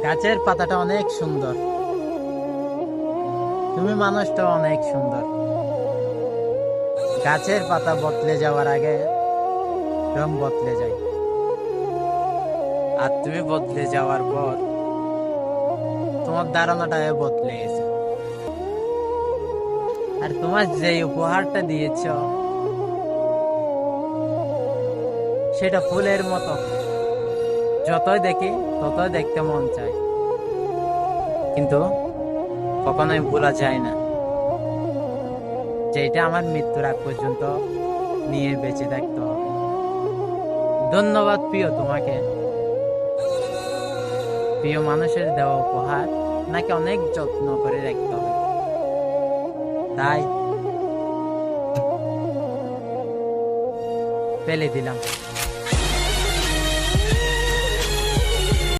গাছের পাতাটা অনেক সুন্দর, তুমি মানুষটা অনেক সুন্দর। গাছের পাতা বদলে যাওয়ার আগে রং বদলে যায়, আর তুমি বদলে যাওয়ার পর তোমার ধারণাটা বদলে গেছে। আর তোমার যে উপহারটা দিয়েছ সেটা ফুলের মতো, যতই দেখি ততই দেখতে মন চায়, কিন্তু কখনোই ভোলা যায় না যে এটা আমার মৃত্যুর আগ পর্যন্ত নিয়ে বেঁচে থাকতে হবে। ধন্যবাদ প্রিয় তোমাকে। প্রিয় মানুষের দেওয়া উপহার নাকি অনেক যত্ন করে রাখতে হবে, তাই ফেলে দিলাম।